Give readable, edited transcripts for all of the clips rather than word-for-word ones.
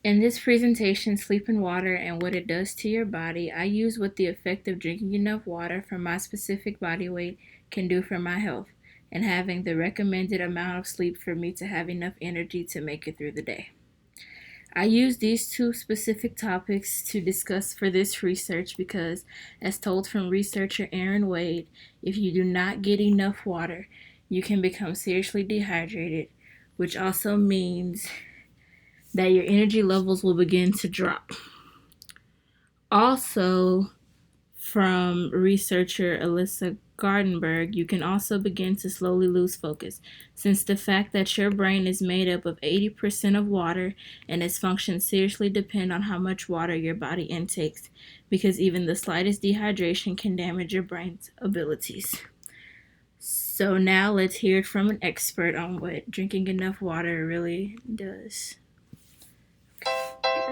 In this presentation, Sleep and Water and What It Does to Your Body, I use what the effect of drinking enough water for my specific body weight can do for my health, and having the recommended amount of sleep for me to have enough energy to make it through the day. I use these two specific topics to discuss for this research because, as told from researcher Aaron Wade, if you do not get enough water, you can become seriously dehydrated, which also means that your energy levels will begin to drop. Also, from researcher Alyssa Gardenberg, you can also begin to slowly lose focus, since the fact that your brain is made up of 80% of water and its functions seriously depend on how much water your body intakes, because even the slightest dehydration can damage your brain's abilities. So now let's hear it from an expert on what drinking enough water really does.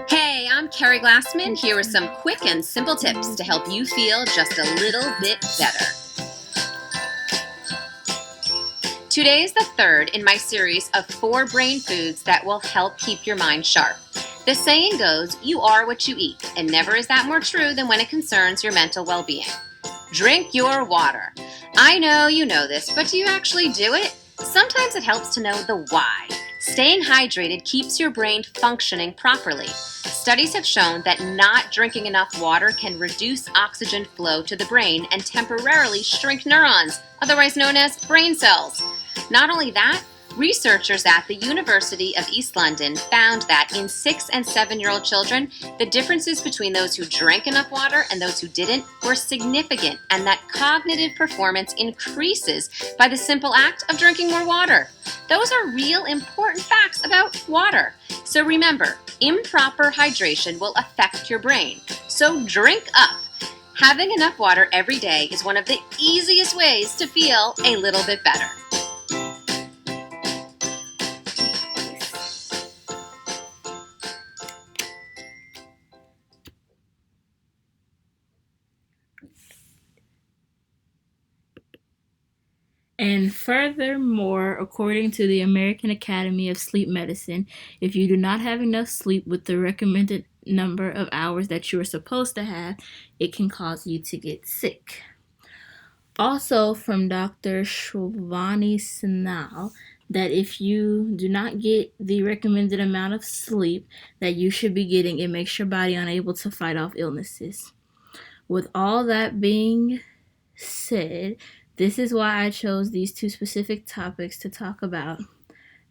Hey, I'm Carrie Glassman. Here are some quick and simple tips to help you feel just a little bit better. Today is the third in my series of 4 brain foods that will help keep your mind sharp. The saying goes, you are what you eat, and never is that more true than when it concerns your mental well-being. Drink your water. I know you know this, but do you actually do it? Sometimes it helps to know the why. Staying hydrated keeps your brain functioning properly. Studies have shown that not drinking enough water can reduce oxygen flow to the brain and temporarily shrink neurons, otherwise known as brain cells. Not only that, researchers at the University of East London found that in 6 and 7-year-old children, the differences between those who drank enough water and those who didn't were significant, and that cognitive performance increases by the simple act of drinking more water. Those are real important facts about water. So remember, improper hydration will affect your brain. So drink up. Having enough water every day is one of the easiest ways to feel a little bit better. And furthermore, according to the American Academy of Sleep Medicine, if you do not have enough sleep with the recommended number of hours that you are supposed to have, it can cause you to get sick. Also, from Dr. Shwani Sinal, that if you do not get the recommended amount of sleep that you should be getting, it makes your body unable to fight off illnesses. With all that being said, this is why I chose these two specific topics to talk about.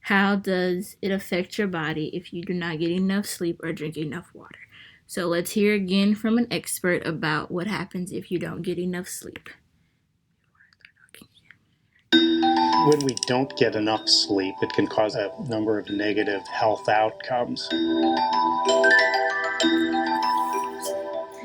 How does it affect your body if you do not get enough sleep or drink enough water? So let's hear again from an expert about what happens if you don't get enough sleep. When we don't get enough sleep, it can cause a number of negative health outcomes.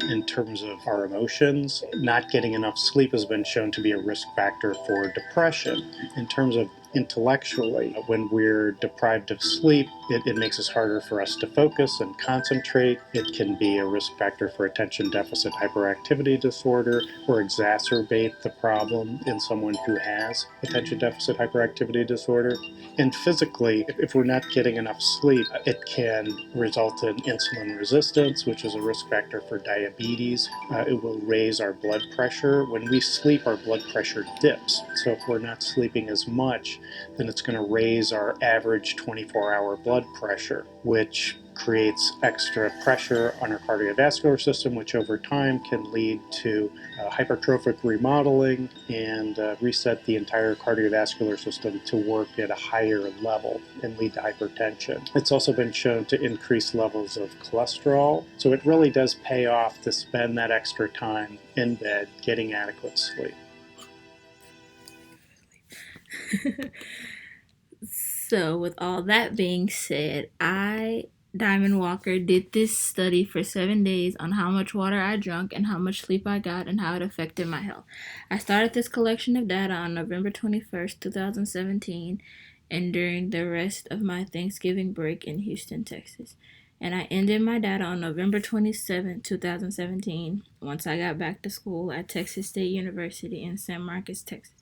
In terms of our emotions, not getting enough sleep has been shown to be a risk factor for depression. In terms of intellectually, when we're deprived of sleep, it makes it harder for us to focus and concentrate. It can be a risk factor for attention deficit hyperactivity disorder or exacerbate the problem in someone who has attention deficit hyperactivity disorder. And physically, if we're not getting enough sleep, it can result in insulin resistance, which is a risk factor for diabetes. It will raise our blood pressure. When we sleep, our blood pressure dips. So if we're not sleeping as much, then it's going to raise our average 24-hour blood pressure, which creates extra pressure on our cardiovascular system, which over time can lead to hypertrophic remodeling and reset the entire cardiovascular system to work at a higher level and lead to hypertension. It's also been shown to increase levels of cholesterol, so it really does pay off to spend that extra time in bed getting adequate sleep. So, with all that being said, Diamond Walker, did this study for 7 days on how much water I drank and how much sleep I got and how it affected my health. I started this collection of data on November 21st, 2017, and during the rest of my Thanksgiving break in Houston, Texas. And I ended my data on November 27th, 2017, once I got back to school at Texas State University in San Marcos, Texas.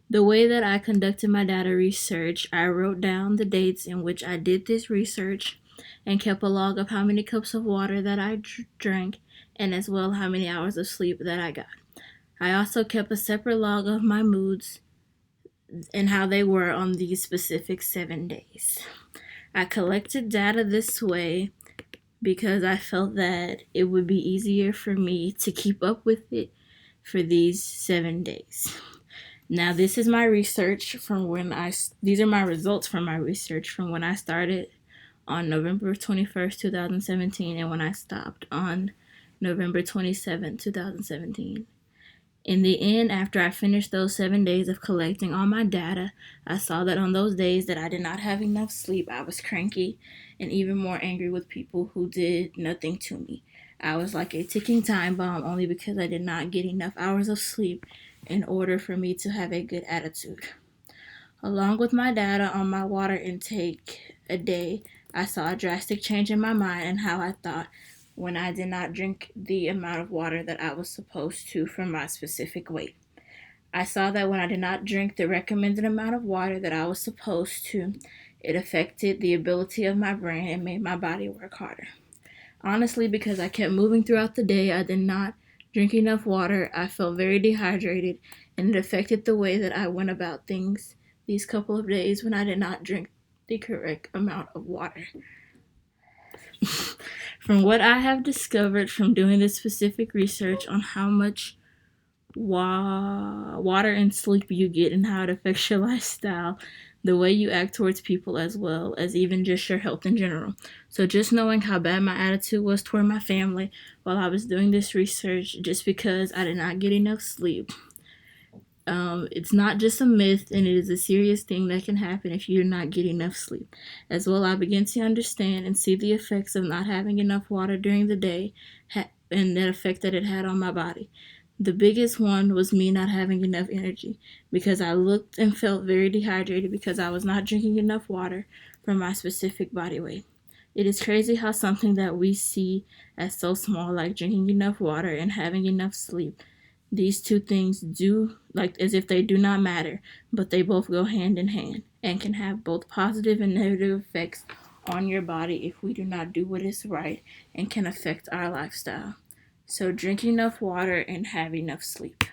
The way that I conducted my data research, I wrote down the dates in which I did this research and kept a log of how many cups of water that I drank and as well how many hours of sleep that I got. I also kept a separate log of my moods and how they were on these specific 7 days. I collected data this way because I felt that it would be easier for me to keep up with it for these 7 days. Now, this is my research from these are my results from my research from when I started on November 21st, 2017, and when I stopped on November 27th, 2017. In the end, after I finished those 7 days of collecting all my data, I saw that on those days that I did not have enough sleep, I was cranky and even more angry with people who did nothing to me. I was like a ticking time bomb only because I did not get enough hours of sleep in order for me to have a good attitude. Along with my data on my water intake a day, I saw a drastic change in my mind and how I thought when I did not drink the amount of water that I was supposed to for my specific weight. I saw that when I did not drink the recommended amount of water that I was supposed to, it affected the ability of my brain and made my body work harder. Honestly, because I kept moving throughout the day, I did not drink enough water, I felt very dehydrated, and it affected the way that I went about things these couple of days when I did not drink the correct amount of water. From what I have discovered from doing this specific research on how much water and sleep you get and how it affects your lifestyle, the way you act towards people, as well as even just your health in general. So just knowing how bad my attitude was toward my family while I was doing this research just because I did not get enough sleep. It's not just a myth, and it is a serious thing that can happen if you do not get enough sleep. As well, I began to understand and see the effects of not having enough water during the day and that effect that it had on my body. The biggest one was me not having enough energy because I looked and felt very dehydrated because I was not drinking enough water for my specific body weight. It is crazy how something that we see as so small, like drinking enough water and having enough sleep, these two things do, like as if they do not matter, but they both go hand in hand and can have both positive and negative effects on your body if we do not do what is right and can affect our lifestyle. So drink enough water and have enough sleep.